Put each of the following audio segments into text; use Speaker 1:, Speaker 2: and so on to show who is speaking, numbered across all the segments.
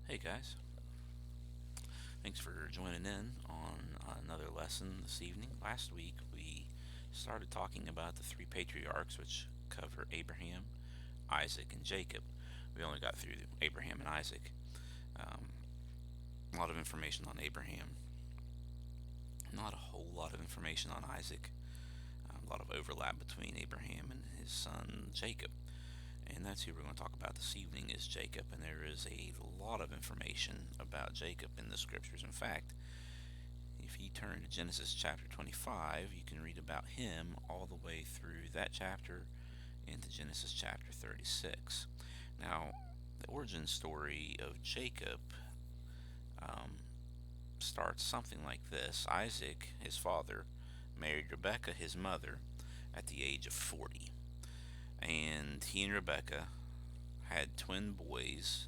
Speaker 1: Hey guys, thanks for joining in on another lesson this evening. Last week we started talking about the three patriarchs, which cover Abraham, Isaac, and Jacob. We only got through Abraham and Isaac. Um, a lot of information on Abraham, not a whole lot of information on Isaac. A lot of overlap between Abraham and his son Jacob. And that's who we're going to talk about this evening is Jacob. And there is a lot of information about Jacob in the scriptures. In fact, if you turn to Genesis chapter 25, you can read about him all the way through that chapter into Genesis chapter 36. Now, the origin story of Jacob um, starts something like this. Isaac, his father, married Rebekah, his mother, at the age of 40. And he and Rebekah had twin boys.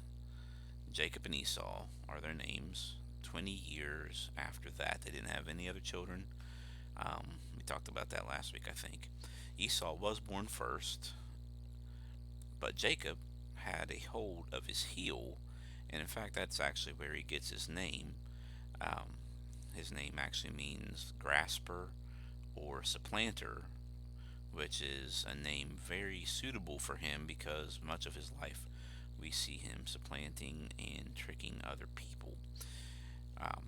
Speaker 1: Jacob and Esau are their names. 20 years after that, they didn't have any other children. We talked about that last week, I think. Esau was born first, but Jacob had a hold of his heel, and in fact, that's actually where he gets his name. Um, his name actually means grasper or supplanter, which is a name very suitable for him because much of his life we see him supplanting and tricking other people.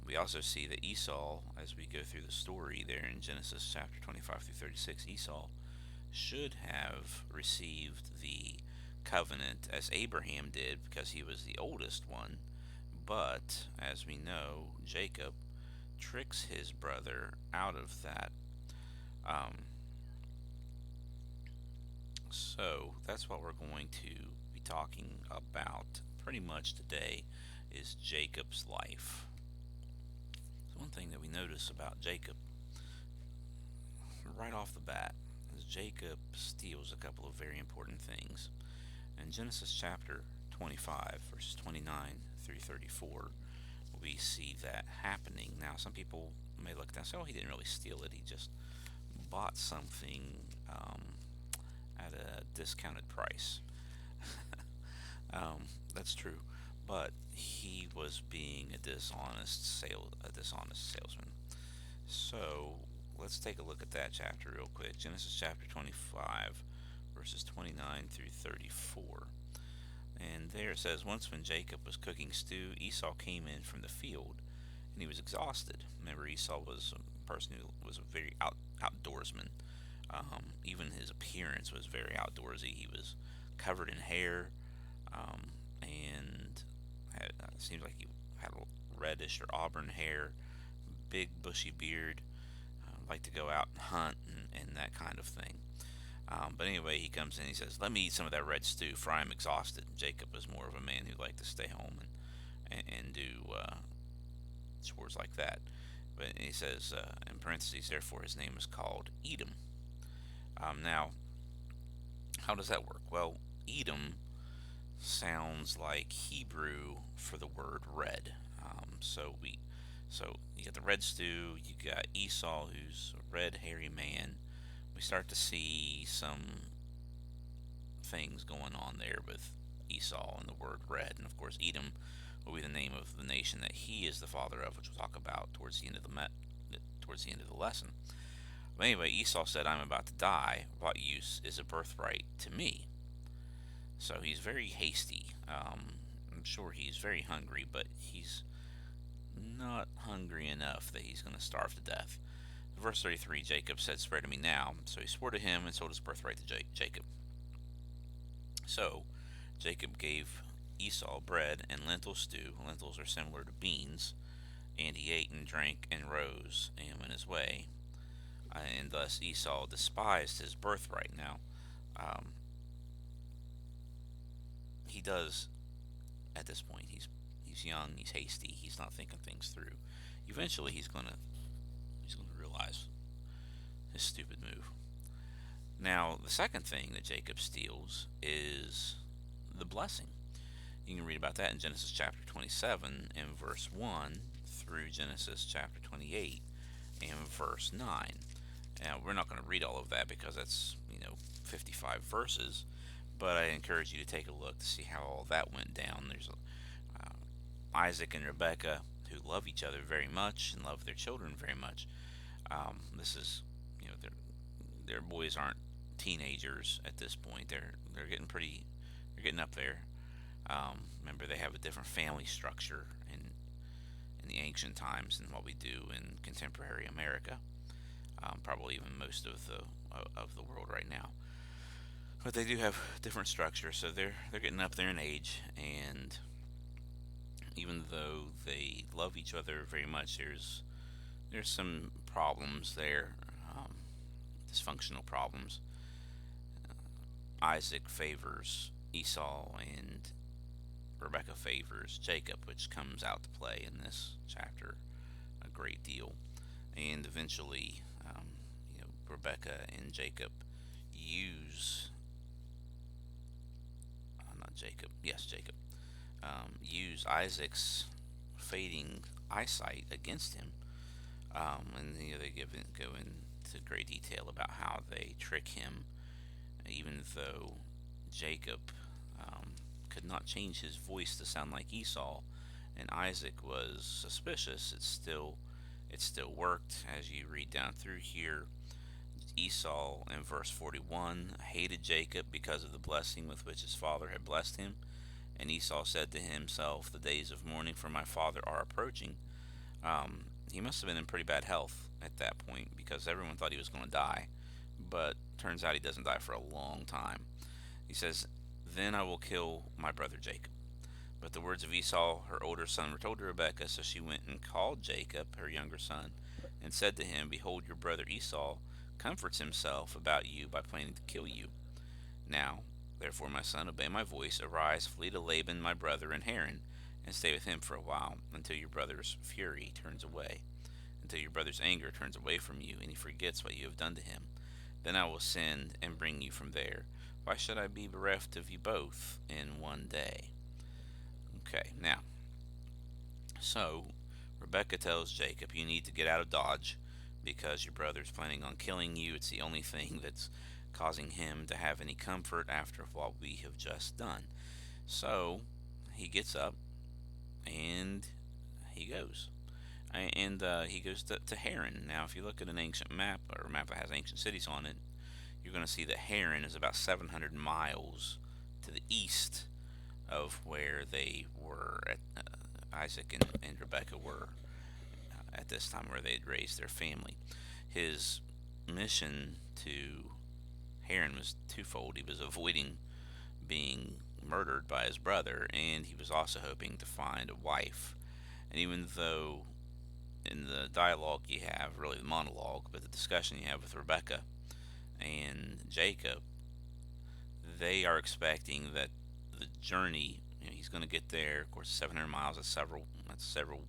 Speaker 1: We also see that Esau, as we go through the story there in Genesis chapter 25 through 36, Esau should have received the covenant as Abraham did because he was the oldest one. But, as we know, Jacob tricks his brother out of that. Um, so that's what we're going to be talking about pretty much today is Jacob's life. So one thing that we notice about Jacob right off the bat is Jacob steals a couple of very important things. In Genesis chapter 25, verses 29 through 34, we see that happening. Now, some people may look down and say, oh, he didn't really steal it. He just bought something at a discounted price. That's true, but he was being a dishonest salesman. So let's take a look at that chapter real quick. Genesis chapter 25, verses 29 through 34. And there it says, once when Jacob was cooking stew, Esau came in from the field, and he was exhausted. Remember, Esau was a person who was a very outdoorsman. Even his appearance was very outdoorsy. He was covered in hair, and it seems like he had reddish or auburn hair, big bushy beard, liked to go out and hunt and that kind of thing. But anyway, he comes in and he says, let me eat some of that red stew, for I am exhausted. Jacob was more of a man who liked to stay home and do chores like that. But he says, in parentheses, therefore his name is called Edom. Now, how does that work? Well, Edom sounds like Hebrew for the word red. So you got the red stew, you got Esau, who's a red, hairy man. We start to see some things going on there with Esau and the word red, and of course Edom will be the name of the nation that he is the father of, which we'll talk about towards the end of the lesson. But anyway, Esau said, I'm about to die. What use is a birthright to me? So he's very hasty. I'm sure he's very hungry, but he's not hungry enough that he's going to starve to death. Verse 33, Jacob said, swear to me now. So he swore to him and sold his birthright to Jacob. So Jacob gave Esau bread and lentil stew. Lentils are similar to beans. And he ate and drank and rose and went his way. And thus Esau despised his birthright. Now, he does at this point. He's young. He's hasty. He's not thinking things through. Eventually, he's going to realize his stupid move. Now, the second thing that Jacob steals is the blessing. You can read about that in Genesis chapter 27 and verse 1 through Genesis chapter 28 and verse 9. Now, we're not going to read all of that because that's, 55 verses, but I encourage you to take a look to see how all that went down. There's Isaac and Rebekah, who love each other very much and love their children very much. This is, their boys aren't teenagers at this point. They're getting they're getting up there. Remember, they have a different family structure in the ancient times than what we do in contemporary America. Probably even most of the world right now. But they do have different structures, so they're getting up there in age, and even though they love each other very much, there's some problems there, dysfunctional problems. Isaac favors Esau, and Rebecca favors Jacob, which comes out to play in this chapter a great deal. And eventually, Rebecca and Jacob use, not Jacob, yes, Jacob, use Isaac's fading eyesight against him. And they go into great detail about how they trick him, even though Jacob could not change his voice to sound like Esau, and Isaac was suspicious. It still worked. As you read down through here, Esau in verse 41 hated Jacob because of the blessing with which his father had blessed him. And Esau said to himself, "The days of mourning for my father are approaching." He must have been in pretty bad health at that point, because everyone thought he was going to die. But turns out he doesn't die for a long time. He says, "Then I will kill my brother Jacob." But the words of Esau, her older son, were told to Rebekah, so she went and called Jacob, her younger son, and said to him, "Behold, your brother Esau comforts himself about you by planning to kill you. Now, therefore, my son, obey my voice. Arise, flee to Laban, my brother, in Haran, and stay with him for a while, until your brother's fury turns away, until your brother's anger turns away from you, and he forgets what you have done to him. Then I will send and bring you from there. Why should I be bereft of you both in one day?" Okay, now, so Rebecca tells Jacob, "You need to get out of Dodge, because your brother's planning on killing you. It's the only thing that's causing him to have any comfort after what we have just done." So he gets up and he goes. And he goes to Haran. Now, if you look at an ancient map, or a map that has ancient cities on it, you're going to see that Haran is about 700 miles to the east of where they were Isaac and Rebekah were at this time, where they had raised their family. His mission to Haran was twofold. He was avoiding being murdered by his brother, and he was also hoping to find a wife. And even though in the dialogue you have, really the monologue, but the discussion you have with Rebekah and Jacob, they are expecting that the journey, he's going to get there. Of course, 700 miles, that's several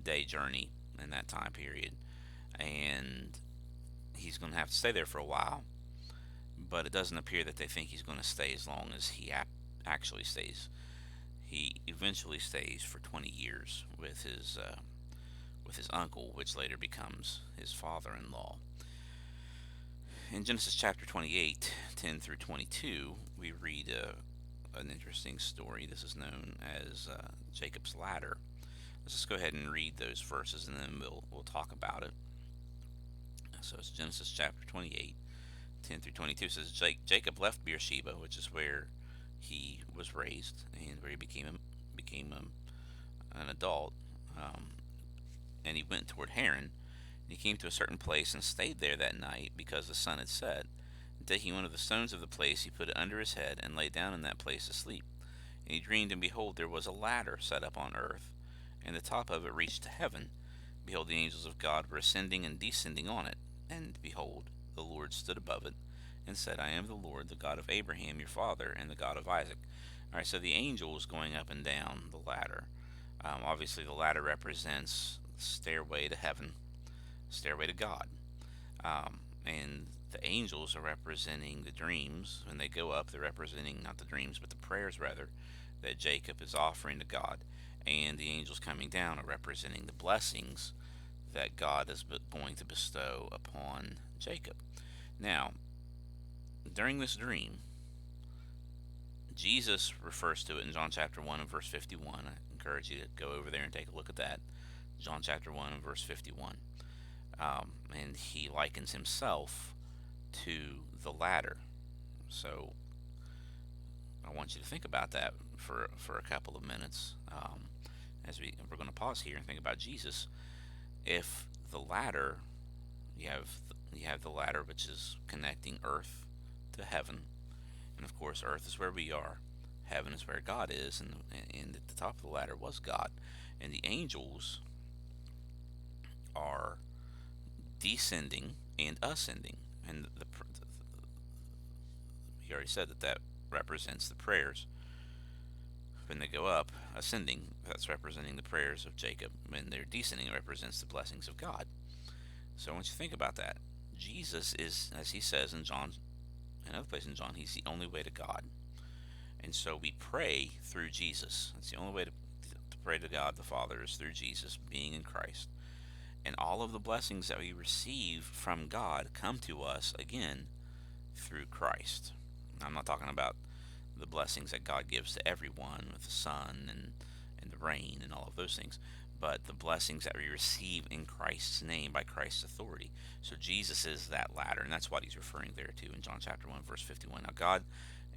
Speaker 1: day journey in that time period, and he's going to have to stay there for a while. But it doesn't appear that they think he's going to stay as long as he actually stays. He eventually stays for 20 years with his uncle, which later becomes his father-in-law. In Genesis chapter 28, 10 through 22, we read an interesting story. This is known as Jacob's ladder. Let's just go ahead and read those verses, and then we'll talk about it. So it's Genesis chapter 28, 10 through 22. It says, Jacob left Beersheba, which is where he was raised and where he became an adult, and he went toward Haran. He came to a certain place and stayed there that night, because the sun had set. And taking one of the stones of the place, he put it under his head and lay down in that place to sleep. And he dreamed, and behold, there was a ladder set up on earth, and the top of it reached to heaven. Behold, the angels of God were ascending and descending on it. And behold, the Lord stood above it and said, "I am the Lord, the God of Abraham your father, and the God of Isaac." All right, so the angels going up and down the ladder. Obviously, the ladder represents the stairway to heaven, stairway to God. And the angels are representing the dreams. When they go up, they're representing not the dreams, but the prayers, rather, that Jacob is offering to God. And the angels coming down are representing the blessings that God is going to bestow upon Jacob. Now, during this dream, Jesus refers to it in John chapter 1 and verse 51. I encourage you to go over there and take a look at that. John chapter 1 and verse 51. And he likens himself to the ladder. So I want you to think about that for a couple of minutes, as we're going to pause here and think about Jesus. If the ladder, you have the ladder which is connecting earth to heaven, and of course earth is where we are, heaven is where God is, and at the top of the ladder was God, and the angels are descending and ascending, and he already said that that represents the prayers. When they go up, ascending, that's representing the prayers of Jacob. When they're descending, it represents the blessings of God. So I want you to think about that. Jesus is, as he says in John, another place in John, he's the only way to God. And so we pray through Jesus. That's the only way to pray to God the Father, is through Jesus, being in Christ. And all of the blessings that we receive from God come to us, again, through Christ. I'm not talking about the blessings that God gives to everyone with the sun and the rain and all of those things, but the blessings that we receive in Christ's name by Christ's authority. So Jesus is that ladder, and that's what he's referring there to in John chapter 1, verse 51. Now God,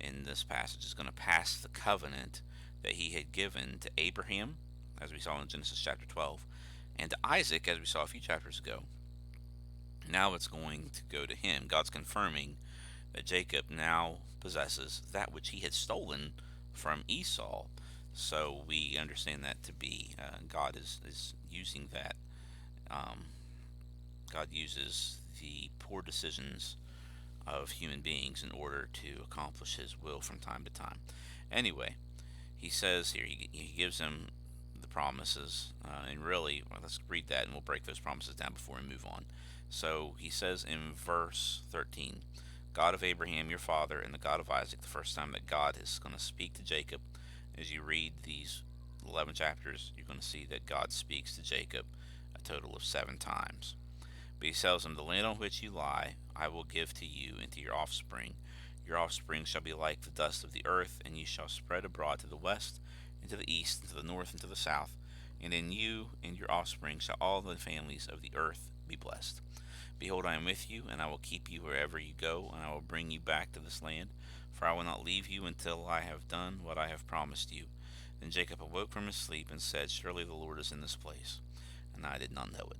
Speaker 1: in this passage, is going to pass the covenant that he had given to Abraham, as we saw in Genesis chapter 12, and to Isaac, as we saw a few chapters ago. Now it's going to go to him. God's confirming that Jacob now possesses that which he had stolen from Esau. So we understand that to be God is using that. God uses the poor decisions of human beings in order to accomplish his will from time to time. Anyway, he says here, he gives him the promises, and really, well, let's read that and we'll break those promises down before we move on. So he says in verse 13, God of Abraham your father and the God of Isaac. The first time that God is going to speak to Jacob, as you read these 11 chapters, you're going to see that God speaks to Jacob a total of 7 times. But he tells him, the land on which you lie I will give to you and to your offspring. Your offspring shall be like the dust of the earth, and you shall spread abroad to the west, and to the east, and to the north, and to the south. And in you and your offspring shall all the families of the earth be blessed. Behold, I am with you, and I will keep you wherever you go, and I will bring you back to this land, for I will not leave you until I have done what I have promised you. Then Jacob awoke from his sleep and said, surely the Lord is in this place, and I did not know it.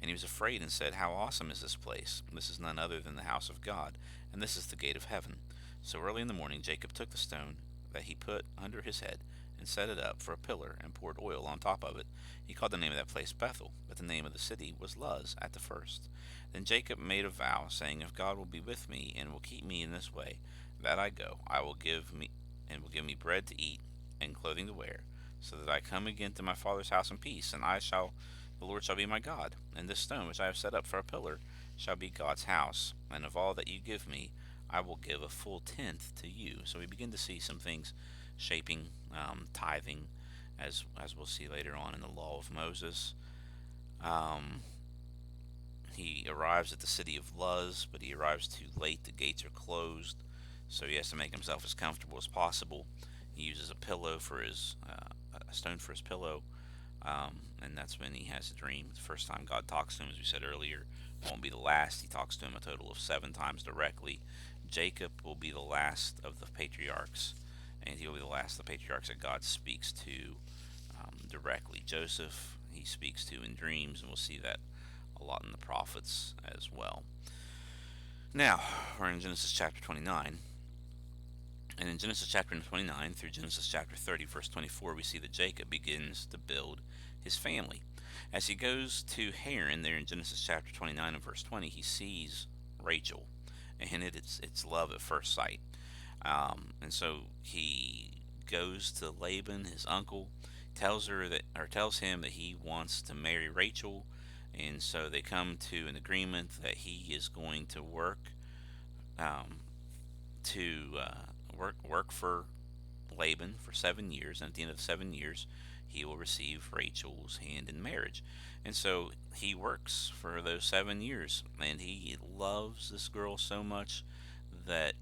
Speaker 1: And he was afraid and said, how awesome is this place! This is none other than the house of God, and this is the gate of heaven. So early in the morning Jacob took the stone that he put under his head, and set it up for a pillar, and poured oil on top of it. He called the name of that place Bethel, but the name of the city was Luz at the first. Then Jacob made a vow, saying, if God will be with me, and will keep me in this way that I go, will give me bread to eat, and clothing to wear, so that I come again to my father's house in peace, and the Lord shall be my God, and this stone which I have set up for a pillar shall be God's house, and of all that you give me, I will give a full tenth to you. So we begin to see some things shaping tithing, as we'll see later on in the law of Moses. He arrives at the city of Luz, but he arrives too late. The gates are closed, so he has to make himself as comfortable as possible. He uses a stone for his pillow, and that's when he has a dream. The first time God talks to him, as we said earlier, won't be the last. He talks to him a total of 7 times directly. Jacob will be the last of the patriarchs, and he'll be the last of the patriarchs that God speaks to directly. Joseph, he speaks to in dreams, and we'll see that a lot in the prophets as well. Now, we're in Genesis chapter 29. And in Genesis chapter 29 through Genesis chapter 30, verse 24, we see that Jacob begins to build his family. As he goes to Haran, there in Genesis chapter 29 and verse 20, he sees Rachel, and it's love at first sight. And so he goes to Laban, his uncle, tells him that he wants to marry Rachel, and so they come to an agreement that he is going to work for Laban for 7 years, and at the end of the 7 years, he will receive Rachel's hand in marriage. And so he works for those 7 years, and he loves this girl so much that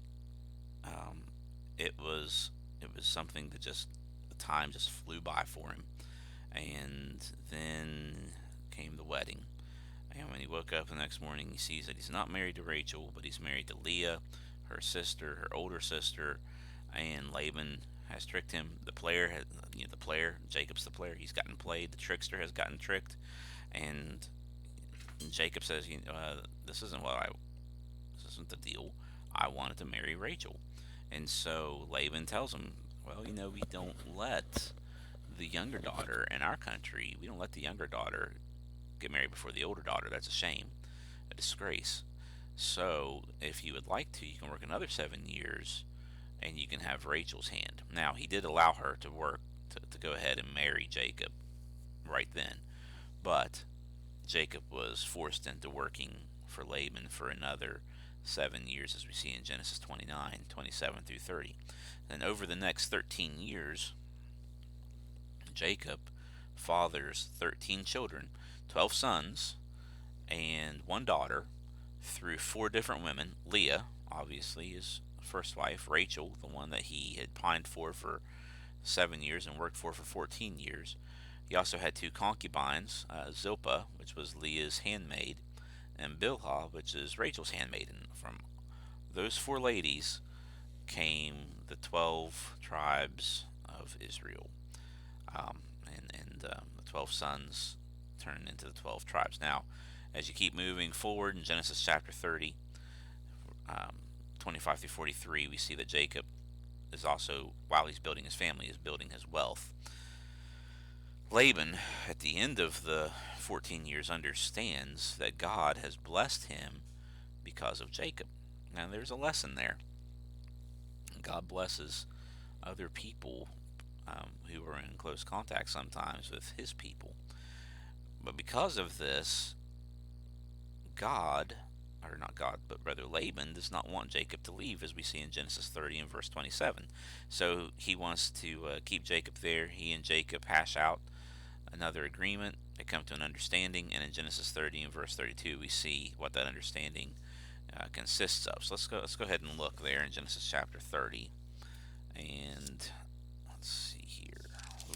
Speaker 1: it was It was something that just, the time just flew by for him. And then came the wedding. And when he woke up the next morning, he sees that he's not married to Rachel, but he's married to Leah, her sister, her older sister. And Laban has tricked him. The player, has, the player, Jacob's the player. He's gotten played. The trickster has gotten tricked. And Jacob says, this isn't this isn't the deal. I wanted to marry Rachel. And so Laban tells him, well, we don't let the younger daughter in our country, we don't let the younger daughter get married before the older daughter. That's a shame, a disgrace. So if you would like to, you can work another 7 years and you can have Rachel's hand. Now, he did allow her to work, to go ahead and marry Jacob right then. But Jacob was forced into working for Laban for another 7 years, as we see in Genesis 29:27 through 30. And over the next 13 years, Jacob fathers 13 children, 12 sons, and one daughter through four different women. Leah, obviously, his first wife. Rachel, the one that he had pined for 7 years and worked for 14 years. He also had two concubines, Zilpah, which was Leah's handmaid, and Bilhah, which is Rachel's handmaiden. From those four ladies came the 12 tribes of Israel, the 12 sons turned into the 12 tribes. Now, as you keep moving forward in Genesis chapter 30, 25 through 43, we see that Jacob is also, while he's building his family, is building his wealth. Laban, at the end of the 14 years, understands that God has blessed him because of Jacob. Now, there's a lesson there. God blesses other people who are in close contact sometimes with his people. But because of this, God, or not God, but rather Laban, does not want Jacob to leave, as we see in Genesis 30 and verse 27. So he wants to keep Jacob there. He and Jacob hash out another agreement. They come to an understanding, and in Genesis 30 and verse 32, we see what that understanding consists of. So let's go ahead and look there in Genesis chapter 30, and let's see here.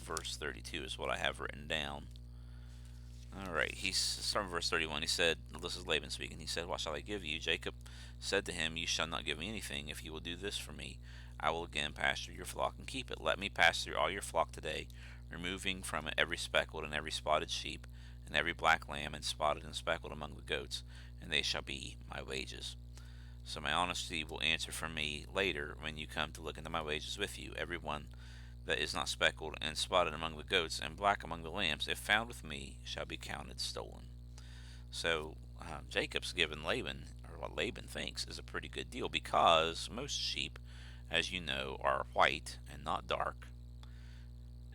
Speaker 1: Verse 32 is what I have written down. All right, he's starting verse 31. He said, this is Laban speaking. He said, "What shall I give you?" Jacob said to him, "You shall not give me anything. If you will do this for me, I will again pasture your flock and keep it. Let me pass through all your flock today, removing from it every speckled and every spotted sheep, and every black lamb, and spotted and speckled among the goats, and they shall be my wages. So my honesty will answer for me later when you come to look into my wages with you. Every one that is not speckled and spotted among the goats and black among the lambs, if found with me, shall be counted stolen." So Jacob's given Laban, or what Laban thinks is a pretty good deal, because most sheep, as you know, are white and not dark,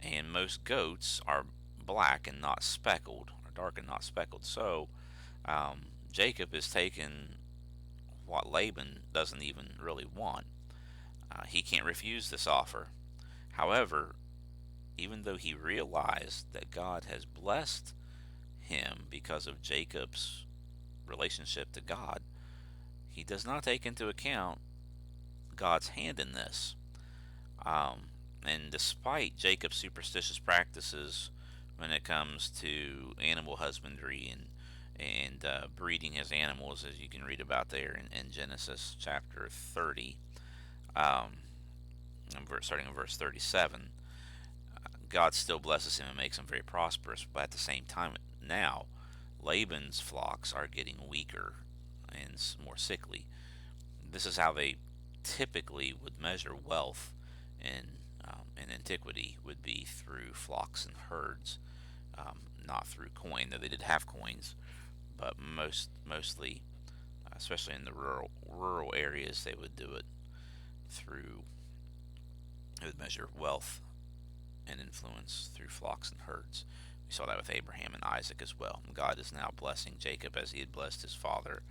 Speaker 1: and most goats are black and not speckled, or dark and not speckled. So Jacob is taking what Laban doesn't even really want. He can't refuse this offer. However, even though he realized that God has blessed him because of Jacob's relationship to God, he does not take into account God's hand in this. And despite Jacob's superstitious practices when it comes to animal husbandry and breeding his animals, as you can read about there in Genesis chapter 30, starting in verse 37, God still blesses him and makes him very prosperous. But at the same time, now Laban's flocks are getting weaker and more sickly. This is how they typically would measure wealth in antiquity, would be through flocks and herds, not through coin, though they did have coins. But mostly, especially in the rural areas, they would do it through. It would measure wealth and influence through flocks and herds. We saw that with Abraham and Isaac as well. God is now blessing Jacob as he had blessed his father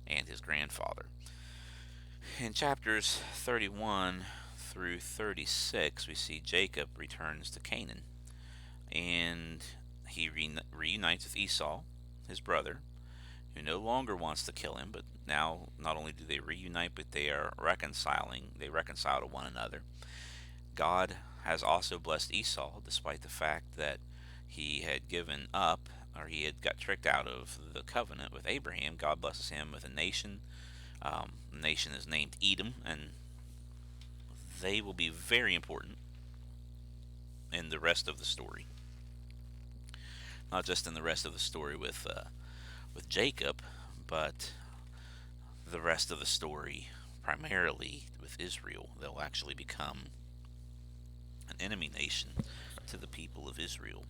Speaker 1: and his grandfather. In chapters 31 through 36, we see Jacob returns to Canaan, and he reunites with Esau, his brother, who no longer wants to kill him. But now, not only do they reunite, but they are reconciling. They reconcile to one another. God has also blessed Esau, despite the fact that he had given up, or he had got tricked out of the covenant with Abraham. God blesses him with a nation. The nation is named Edom, and they will be very important in the rest of the story. Not just in the rest of the story with Jacob, but the rest of the story primarily with Israel. They'll actually become an enemy nation to the people of Israel.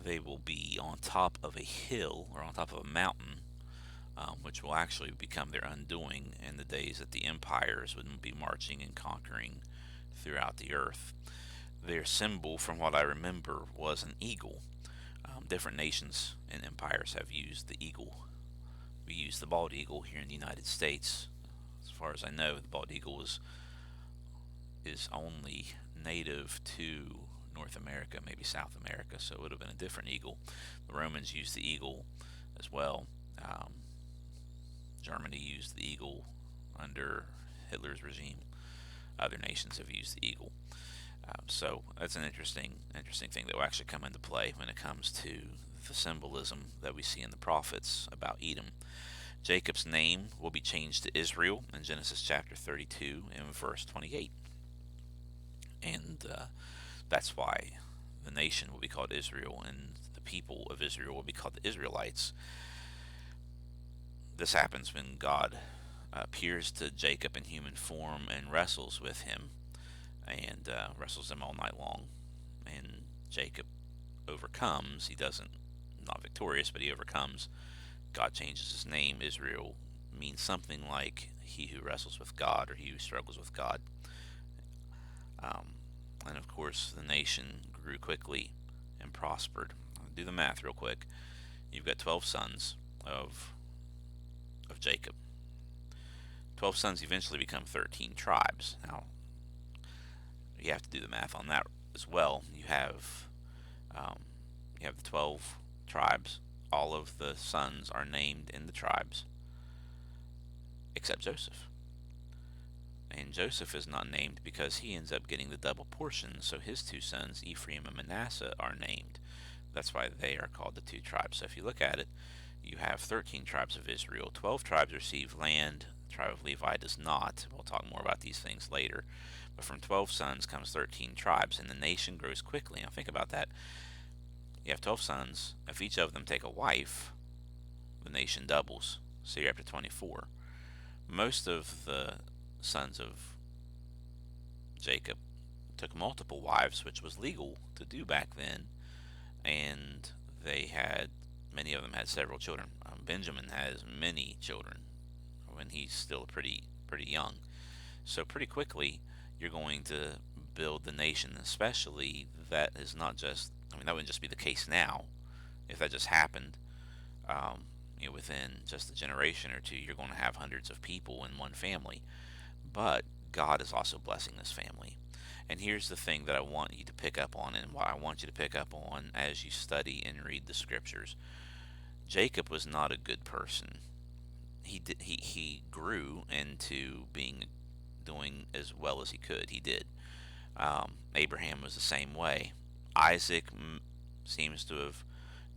Speaker 1: They will be on top of a hill or on top of a mountain, which will actually become their undoing in the days that the empires would be marching and conquering throughout the earth. Their symbol, from what I remember, was an eagle. Different nations and empires have used the eagle. We use the bald eagle here in the United States. As far as I know, the bald eagle is only native to North America, maybe South America, so it would have been a different eagle. The Romans used the eagle as well. Um, Germany used the eagle under Hitler's regime. Other nations have used the eagle. So that's an interesting thing that will actually come into play when it comes to the symbolism that we see in the prophets about Edom. Jacob's name will be changed to Israel in Genesis chapter 32 and verse 28. And that's why the nation will be called Israel and the people of Israel will be called the Israelites. This happens when God appears to Jacob in human form and wrestles with him, and wrestles him all night long. And Jacob overcomes. He doesn't, not victorious, but he overcomes. God changes his name. Israel means something like he who wrestles with God or he who struggles with God. And of course, the nation grew quickly and prospered. I'll do the math real quick. You've got 12 sons of Jacob. 12 sons eventually become 13 tribes. Now, you have to do the math on that as well. You have the 12 tribes. All of the sons are named in the tribes, except Joseph. And Joseph is not named because he ends up getting the double portion. So his two sons, Ephraim and Manasseh, are named. That's why they are called the two tribes. So if you look at it, you have 13 tribes of Israel. 12 tribes receive land. The tribe of Levi does not. We'll talk more about these things later. But from 12 sons comes 13 tribes, and the nation grows quickly. Now think about that. You have 12 sons. If each of them take a wife, the nation doubles. So you're up to 24. Most of the sons of Jacob took multiple wives, which was legal to do back then, and many of them had several children. Benjamin has many children when he's still pretty young. So pretty quickly, you're going to build the nation, especially that is not just, that wouldn't just be the case now. If that just happened, within just a generation or two, you're going to have hundreds of people in one family. But God is also blessing this family. And here's the thing that I want you to pick up on, and what I want you to pick up on as you study and read the scriptures. Jacob was not a good person. He grew into doing as well as he could. He did. Abraham was the same way. Isaac seems to have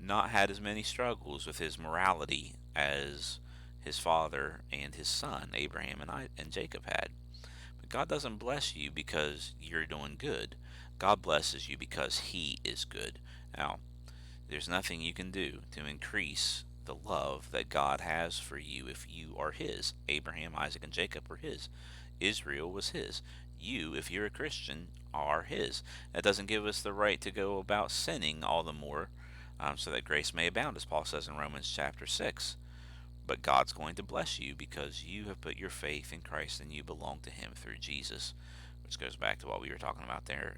Speaker 1: not had as many struggles with his morality as his father and his son Abraham and Jacob had. But God doesn't bless you because you're doing good. God blesses you because He is good. Now, there's nothing you can do to increase the love that God has for you if you are His. Abraham, Isaac, and Jacob were His. Israel was His. You, if you're a Christian, are His. That doesn't give us the right to go about sinning all the more, so that grace may abound, as Paul says in Romans chapter 6. But God's going to bless you because you have put your faith in Christ and you belong to Him through Jesus, which goes back to what we were talking about there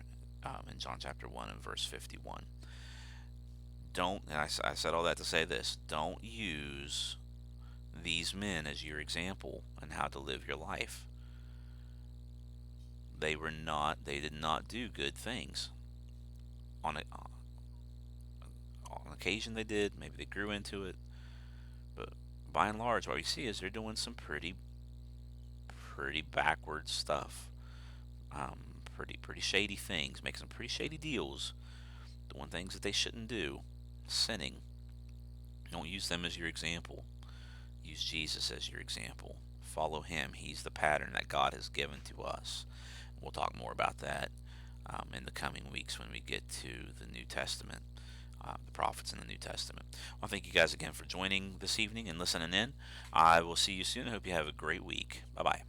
Speaker 1: in John chapter 1 and verse 51. I said all that to say this: don't use these men as your example on how to live your life. They did not do good things. On occasion they did, maybe they grew into it, but by and large what we see is they're doing some pretty backward stuff. pretty shady things, make some pretty shady deals, doing things that they shouldn't do, sinning. Don't use them as your example. Use Jesus as your example. Follow him. He's the pattern that God has given to us. We'll talk more about that in the coming weeks when we get to the New Testament, the prophets in the New Testament. Well, thank you guys again for joining this evening and listening in. I will see you soon. I hope you have a great week. Bye bye.